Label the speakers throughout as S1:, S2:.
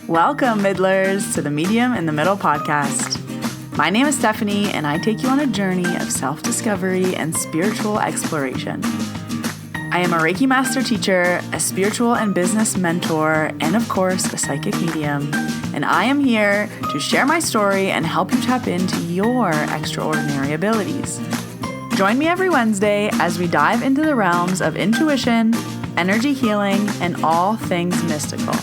S1: Welcome, Middlers, to the Medium in the Middle podcast. My name is Stephanie, and I take you on a journey of self-discovery and spiritual exploration. I am a Reiki master teacher, a spiritual and business mentor, and of course, a psychic medium. And I am here to share my story and help you tap into your extraordinary abilities. Join me every Wednesday as we dive into the realms of intuition, energy healing, and all things mystical.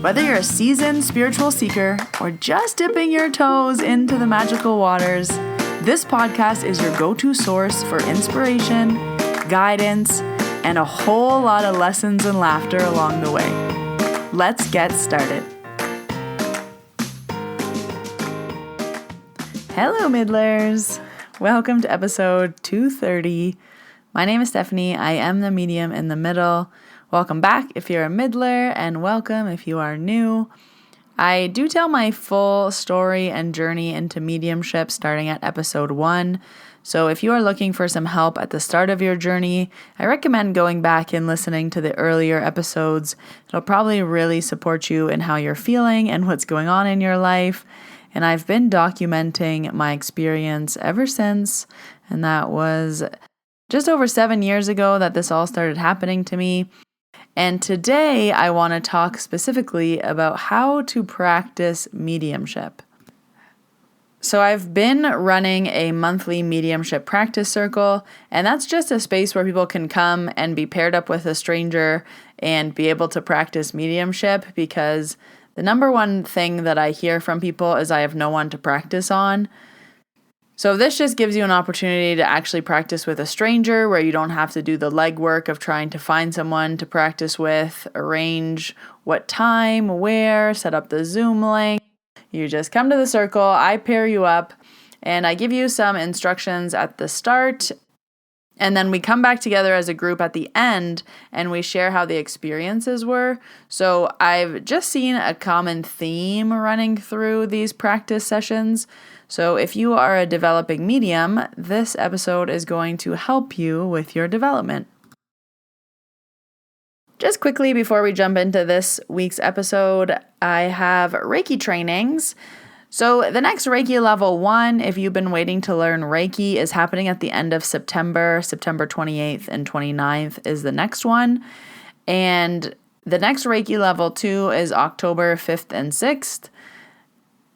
S1: Whether you're a seasoned spiritual seeker or just dipping your toes into the magical waters, this podcast is your go-to source for inspiration, guidance, and a whole lot of lessons and laughter along the way. Let's get started. Hello, Middlers. Welcome to episode 230. My name is Stephanie. I am the medium in the middle. Welcome back if you're a middler, and welcome if you are new. I do tell my full story and journey into mediumship starting at episode 1. So if you are looking for some help at the start of your journey, I recommend going back and listening to the earlier episodes. It'll probably really support you in how you're feeling and what's going on in your life. And I've been documenting my experience ever since, and that was just over 7 years ago that this all started happening to me. And today I want to talk specifically about how to practice mediumship. So I've been running a monthly mediumship practice circle, and that's just a space where people can come and be paired up with a stranger and be able to practice mediumship, because the number one thing that I hear from people is I have no one to practice on. So this just gives you an opportunity to actually practice with a stranger where you don't have to do the legwork of trying to find someone to practice with, arrange what time, where, set up the Zoom link. You just come to the circle, I pair you up, and I give you some instructions at the start. And then we come back together as a group at the end and we share how the experiences were. So I've just seen a common theme running through these practice sessions. So if you are a developing medium, this episode is going to help you with your development. Just quickly before we jump into this week's episode, I have Reiki trainings. So the next Reiki level 1, if you've been waiting to learn Reiki, is happening at the end of September. September 28th and 29th is the next one. And the next Reiki level 2 is October 5th and 6th.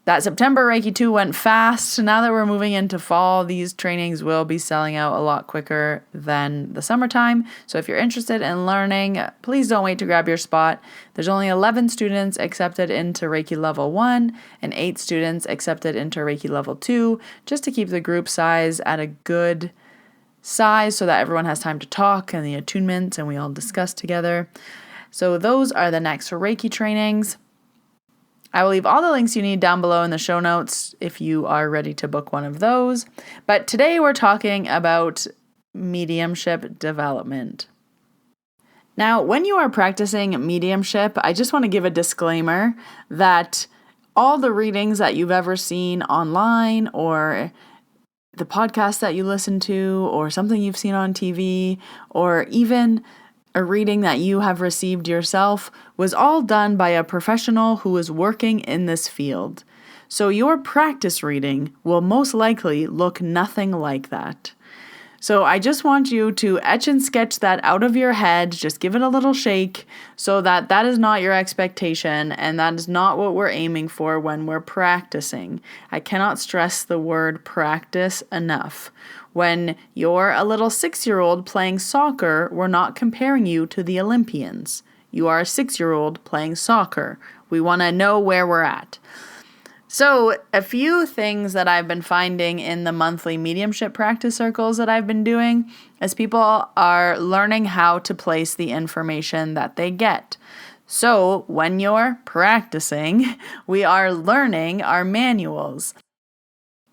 S1: That September Reiki 2 went fast. Now that we're moving into fall, these trainings will be selling out a lot quicker than the summertime. So if you're interested in learning, please don't wait to grab your spot. There's only 11 students accepted into Reiki level 1 and 8 students accepted into Reiki level 2, just to keep the group size at a good size so that everyone has time to talk and the attunements and we all discuss together. So those are the next Reiki trainings. I will leave all the links you need down below in the show notes if you are ready to book one of those. But today we're talking about mediumship development. Now, when you are practicing mediumship, I just want to give a disclaimer that all the readings that you've ever seen online or the podcast that you listen to or something you've seen on TV or even a reading that you have received yourself was all done by a professional who is working in this field. So your practice reading will most likely look nothing like that. So I just want you to etch and sketch that out of your head, just give it a little shake so that that is not your expectation and that is not what we're aiming for when we're practicing. I cannot stress the word practice enough. When you're a little 6-year-old playing soccer, we're not comparing you to the Olympians. You are a 6-year-old playing soccer. We want to know where we're at. So a few things that I've been finding in the monthly mediumship practice circles that I've been doing is people are learning how to place the information that they get. So when you're practicing, we are learning our manuals.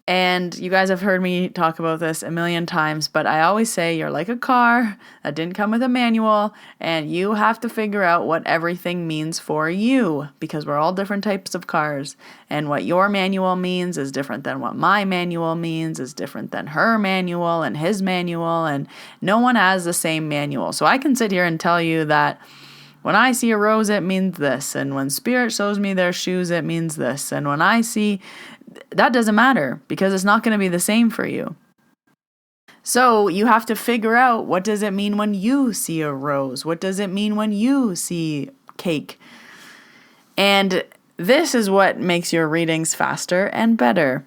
S1: And you guys have heard me talk about this a million times, but I always say you're like a car that didn't come with a manual, and you have to figure out what everything means for you, because we're all different types of cars. And what your manual means is different than what my manual means, is different than her manual and his manual, and no one has the same manual. So I can sit here and tell you that When I see a rose, it means this. And when spirit shows me their shoes, it means this. And when I see, that doesn't matter because it's not going to be the same for you. So you have to figure out, what does it mean when you see a rose? What does it mean when you see cake? And this is what makes your readings faster and better.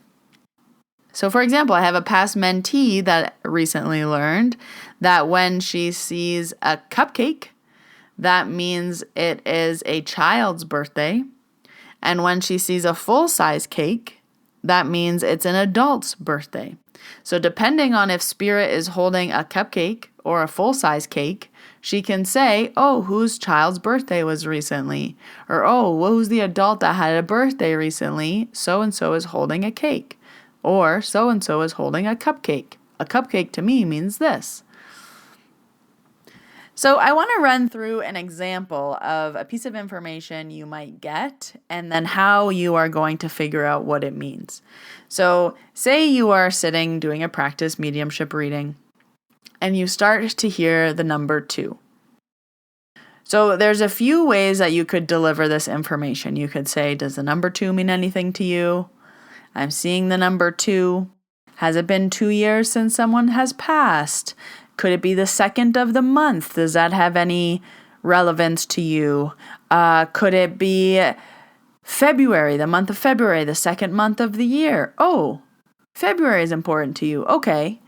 S1: So for example, I have a past mentee that recently learned that when she sees a cupcake, that means it is a child's birthday. And when she sees a full-size cake, that means it's an adult's birthday. So depending on if spirit is holding a cupcake or a full-size cake, she can say, oh, whose child's birthday was recently? Or, oh, who's the adult that had a birthday recently? So-and-so is holding a cake. Or so-and-so is holding a cupcake. A cupcake to me means this. So I want to run through an example of a piece of information you might get and then how you are going to figure out what it means. So say you are sitting doing a practice mediumship reading and you start to hear the number 2. So there's a few ways that you could deliver this information. You could say, does the number 2 mean anything to you? I'm seeing the number 2. Has it been 2 years since someone has passed? Could it be the 2nd of the month? Does that have any relevance to you? Could it be February, the month of February, the 2nd month of the year? Oh, February is important to you. Okay.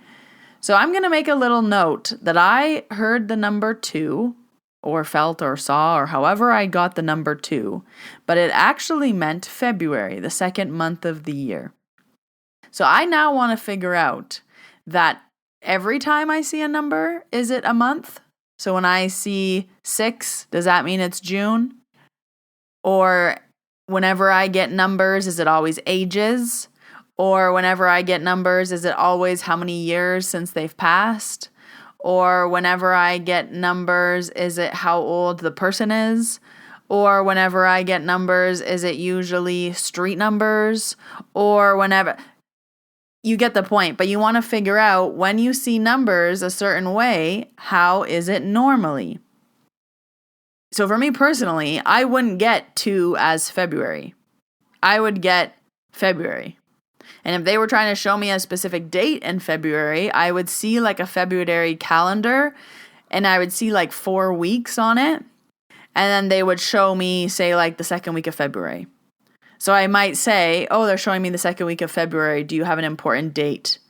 S1: So I'm going to make a little note that I heard the number 2 or felt or saw or however I got the number 2, but it actually meant February, the 2nd month of the year. So I now want to figure out that every time I see a number, is it a month? So when I see 6, does that mean it's June? Or whenever I get numbers, is it always ages? Or whenever I get numbers, is it always how many years since they've passed? Or whenever I get numbers, is it how old the person is? Or whenever I get numbers, is it usually street numbers? Or whenever... You get the point, but you want to figure out when you see numbers a certain way, how is it normally? So for me personally, I wouldn't get 2 as February. I would get February. And if they were trying to show me a specific date in February, I would see like a February calendar and I would see like 4 weeks on it. And then they would show me, say, like the 2nd week of February. So I might say, oh, they're showing me the 2nd week of February. Do you have an important date?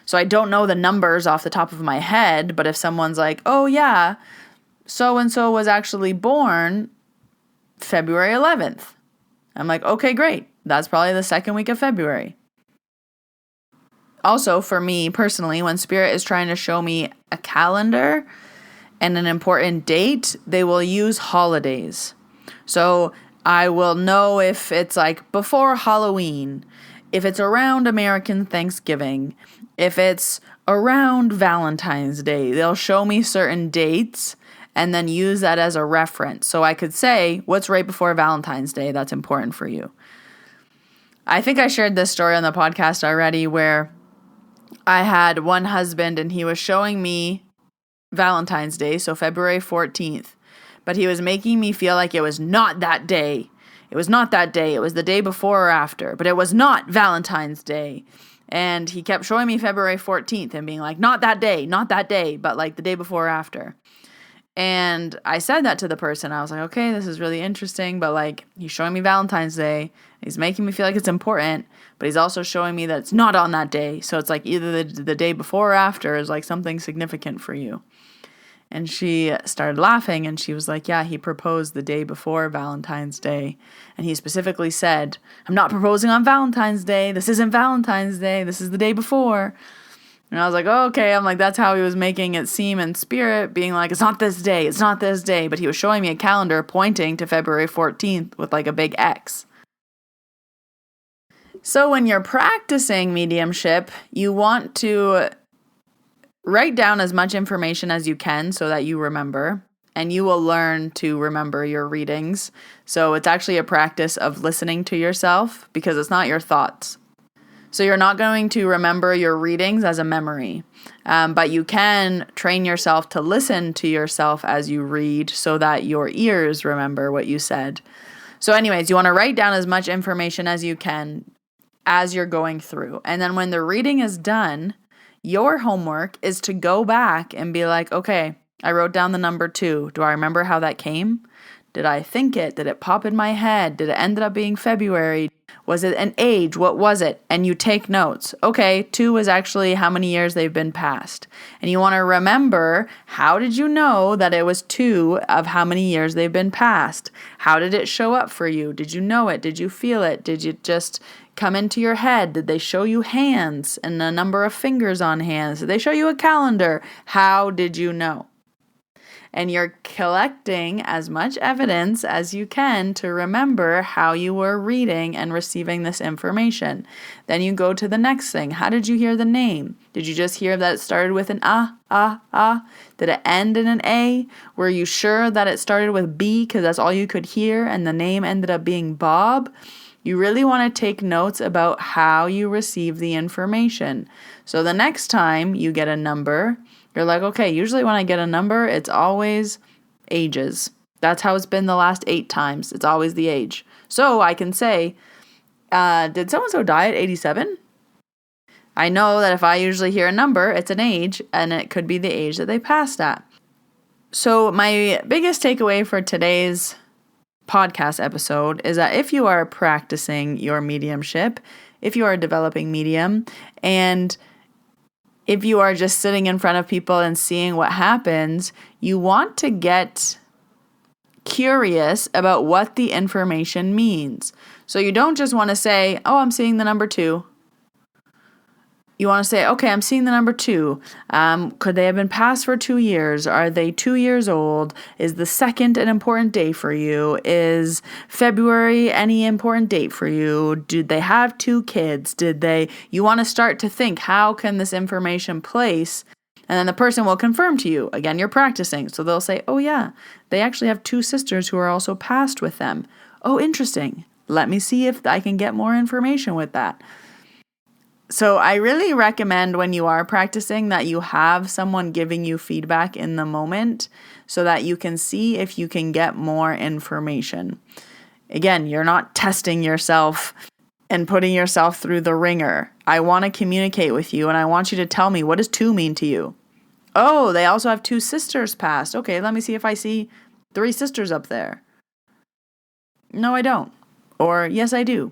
S1: So I don't know the numbers off the top of my head, but if someone's like, oh yeah, so-and-so was actually born February 11th. I'm like, okay, great. That's probably the 2nd week of February. Also, for me personally, when Spirit is trying to show me a calendar and an important date, they will use holidays. So I will know if it's like before Halloween, if it's around American Thanksgiving, if it's around Valentine's Day. They'll show me certain dates and then use that as a reference. So I could say, what's right before Valentine's Day that's important for you? I think I shared this story on the podcast already where I had one husband and he was showing me Valentine's Day, so February 14th. But he was making me feel like it was not that day. It was not that day. It was the day before or after. But it was not Valentine's Day. And he kept showing me February 14th and being like, not that day, but like the day before or after. And I said that to the person. I was like, okay, this is really interesting. But like, he's showing me Valentine's Day. He's making me feel like it's important. But he's also showing me that it's not on that day. So it's like either the day before or after is like something significant for you. And she started laughing and she was like, yeah, he proposed the day before Valentine's Day. And he specifically said, I'm not proposing on Valentine's Day. This isn't Valentine's Day. This is the day before. And I was like, oh, okay. I'm like, that's how he was making it seem in spirit, being like, it's not this day. It's not this day. But he was showing me a calendar pointing to February 14th with like a big X. So when you're practicing mediumship, you want to write down as much information as you can so that you remember, and you will learn to remember your readings. So it's actually a practice of listening to yourself because it's not your thoughts. So you're not going to remember your readings as a memory, but you can train yourself to listen to yourself as you read so that your ears remember what you said. So anyways, you want to write down as much information as you can as you're going through. And then when the reading is done, your homework is to go back and be like, okay, I wrote down the number 2. Do I remember how that came? Did I think it? Did it pop in my head? Did it end up being February? Was it an age? What was it? And you take notes. Okay, 2 is actually how many years they've been past. And you want to remember, how did you know that it was 2 of how many years they've been past? How did it show up for you? Did you know it? Did you feel it? Did you just come into your head? Did they show you hands and a number of fingers on hands? Did they show you a calendar? How did you know? And you're collecting as much evidence as you can to remember how you were reading and receiving this information. Then you go to the next thing. How did you hear the name? Did you just hear that it started with an ah? Did it end in an A? Were you sure that it started with B because that's all you could hear and the name ended up being Bob? You really want to take notes about how you receive the information. So the next time you get a number, you're like, okay, usually when I get a number, it's always ages. That's how it's been the last 8 times. It's always the age. So I can say, did so-and-so die at 87? I know that if I usually hear a number, it's an age, and it could be the age that they passed at. So my biggest takeaway for today's podcast episode is that if you are practicing your mediumship, if you are a developing medium, and if you are just sitting in front of people and seeing what happens, you want to get curious about what the information means. So you don't just want to say, oh, I'm seeing the number 2. You want to say, okay, I'm seeing the number 2. Could they have been passed for 2 years? Are they 2 years old? Is the 2nd an important day for you? Is February any important date for you? Did they have 2 kids? You want to start to think, how can this information place? And then the person will confirm to you. Again, you're practicing. So they'll say, oh yeah, they actually have 2 sisters who are also passed with them. Oh, interesting. Let me see if I can get more information with that. So I really recommend when you are practicing that you have someone giving you feedback in the moment so that you can see if you can get more information. Again, you're not testing yourself and putting yourself through the ringer. I want to communicate with you and I want you to tell me, what does 2 mean to you? Oh, they also have 2 sisters passed. Okay, let me see if I see 3 sisters up there. No, I don't. Or yes, I do.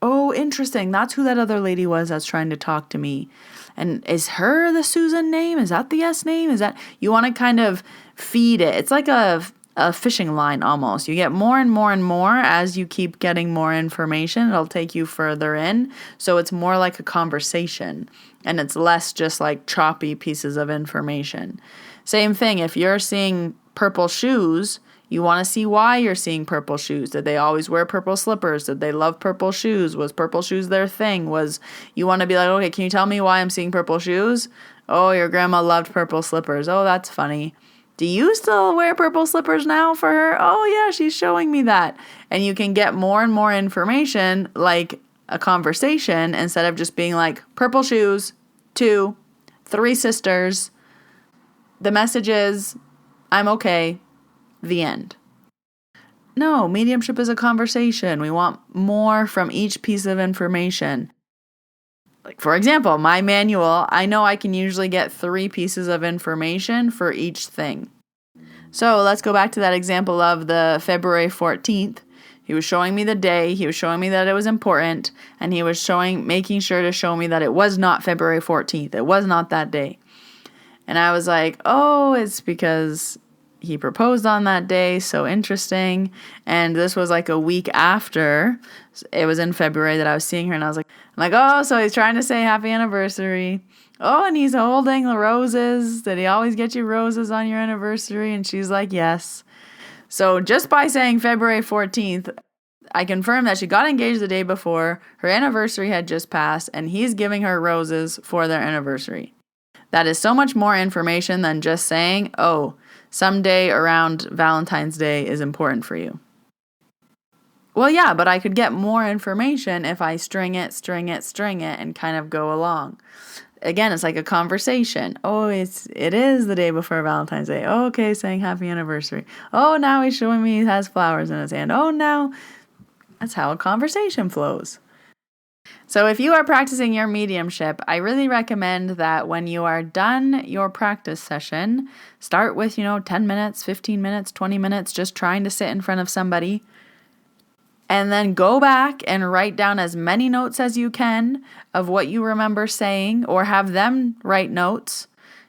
S1: Oh, interesting. That's who that other lady was that's trying to talk to me. And is her the Susan name? Is that the S name? You want to kind of feed it. It's like a fishing line almost. You get more and more and more as you keep getting more information. It'll take you further in. So it's more like a conversation and it's less just like choppy pieces of information. Same thing. If you're seeing purple shoes, you want to see why you're seeing purple shoes. Did they always wear purple slippers? Did they love purple shoes? Was purple shoes their thing? You want to be like, okay, can you tell me why I'm seeing purple shoes? Oh, your grandma loved purple slippers. Oh, that's funny. Do you still wear purple slippers now for her? Oh, yeah, she's showing me that. And you can get more and more information, like a conversation, instead of just being like, purple shoes, 2, 3 sisters. The message is, I'm okay. The end. No, mediumship is a conversation. We want more from each piece of information. Like, for example, my manual, I know I can usually get 3 pieces of information for each thing. So let's go back to that example of the February 14th. He was showing me the day, he was showing me that it was important, and he was making sure to show me that it was not February 14th. It was not that day. And I was like, oh, it's because he proposed on that day. So interesting. And this was like a week after. It was in February that I was seeing her. And I'm like, oh, so he's trying to say happy anniversary. Oh, and he's holding the roses. Did he always get you roses on your anniversary? And she's like, yes. So just by saying February 14th, I confirmed that she got engaged the day before. Her anniversary had just passed. And he's giving her roses for their anniversary. That is so much more information than just saying, oh, someday around Valentine's Day is important for you. Well, yeah, but I could get more information if I string it, and kind of go along. Again, it's like a conversation. Oh, it is the day before Valentine's Day. Oh, okay, saying happy anniversary. Oh, now he's showing me he has flowers in his hand. Oh, now that's how a conversation flows. So if you are practicing your mediumship, I really recommend that when you are done your practice session, start with, 10 minutes, 15 minutes, 20 minutes, just trying to sit in front of somebody. And then go back and write down as many notes as you can of what you remember saying, or have them write notes.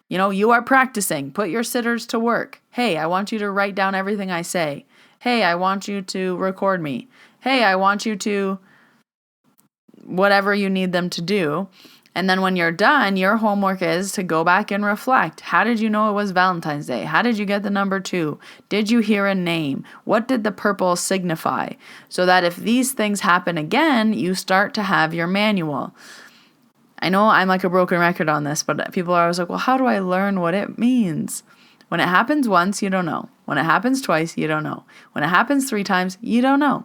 S1: You are practicing. Put your sitters to work. Hey, I want you to write down everything I say. Hey, I want you to record me. Hey, I want you to whatever you need them to do. And then when you're done, your homework is to go back and reflect. How did you know it was Valentine's Day? How did you get the number 2? Did you hear a name? What did the purple signify? So that if these things happen again, you start to have your manual. I know I'm like a broken record on this, but people are always like, well, how do I learn what it means? When it happens once, you don't know. When it happens twice, you don't know. When it happens 3 times, you don't know.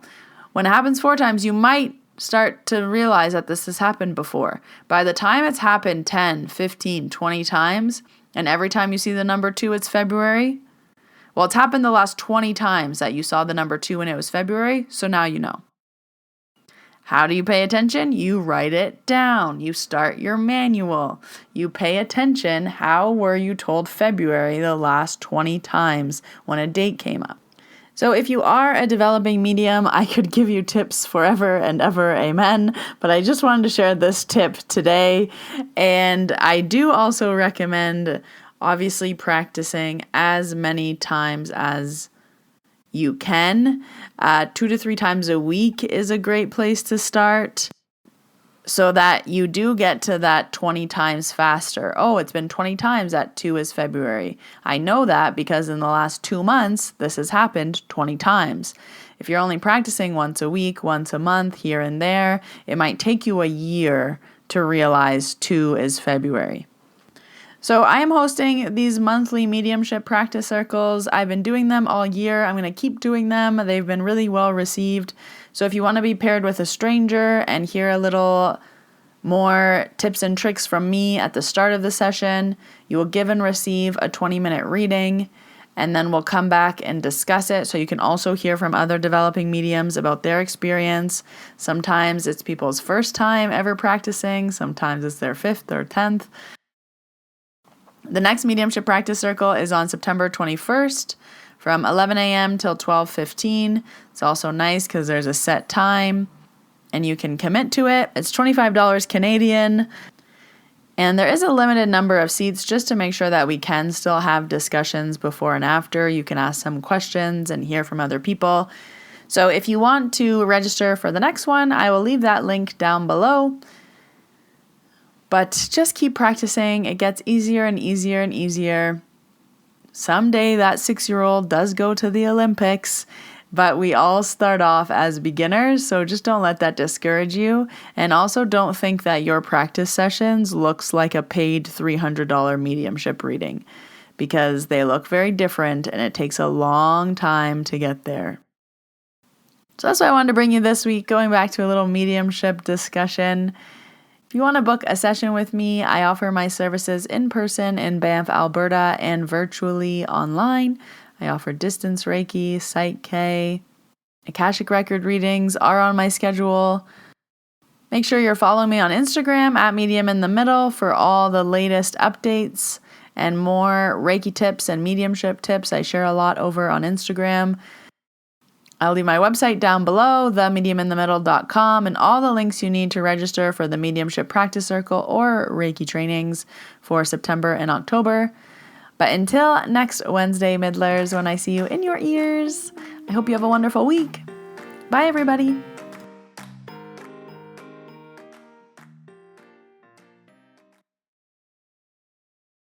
S1: When it happens 4 times, you might start to realize that this has happened before. By the time it's happened 10, 15, 20 times, and every time you see the number 2, it's February. Well, it's happened the last 20 times that you saw the number 2 when it was February, so now you know. How do you pay attention? You write it down. You start your manual. You pay attention. How were you told February the last 20 times when a date came up? So if you are a developing medium, I could give you tips forever and ever, amen. But I just wanted to share this tip today. And I do also recommend, obviously, practicing as many times as you can. 2 to 3 times a week is a great place to start, so that you do get to that 20 times faster. Oh, it's been 20 times that 2 is February. I know that because in the last 2 months, this has happened 20 times. If you're only practicing once a week, once a month, here and there, it might take you a year to realize 2 is February. So I am hosting these monthly mediumship practice circles. I've been doing them all year. I'm going to keep doing them. They've been really well received. So if you want to be paired with a stranger and hear a little more tips and tricks from me at the start of the session, you will give and receive a 20-minute reading, and then we'll come back and discuss it. So you can also hear from other developing mediums about their experience. Sometimes it's people's first time ever practicing. Sometimes it's their 5th or 10th. The next mediumship practice circle is on September 21st from 11 a.m. till 12:15. It's also nice because there's a set time and you can commit to it. It's $25 Canadian. And there is a limited number of seats just to make sure that we can still have discussions before and after. You can ask some questions and hear from other people. So if you want to register for the next one, I will leave that link down below. But just keep practicing. It gets easier and easier and easier. Someday that 6-year-old does go to the Olympics, but we all start off as beginners, so just don't let that discourage you. And also don't think that your practice sessions looks like a paid $300 mediumship reading, because they look very different and it takes a long time to get there. So that's what I wanted to bring you this week, going back to a little mediumship discussion. If you want to book a session with me, I offer my services in person in Banff, Alberta, and virtually online. I offer distance Reiki, Psych K, Akashic Record readings are on my schedule. Make sure you're following me on Instagram at Medium in the Middle for all the latest updates and more Reiki tips and mediumship tips. I share a lot over on Instagram. I'll leave my website down below, themediuminthemiddle.com, and all the links you need to register for the Mediumship Practice Circle or Reiki trainings for September and October. But until next Wednesday, Middlers, when I see you in your ears, I hope you have a wonderful week. Bye, everybody.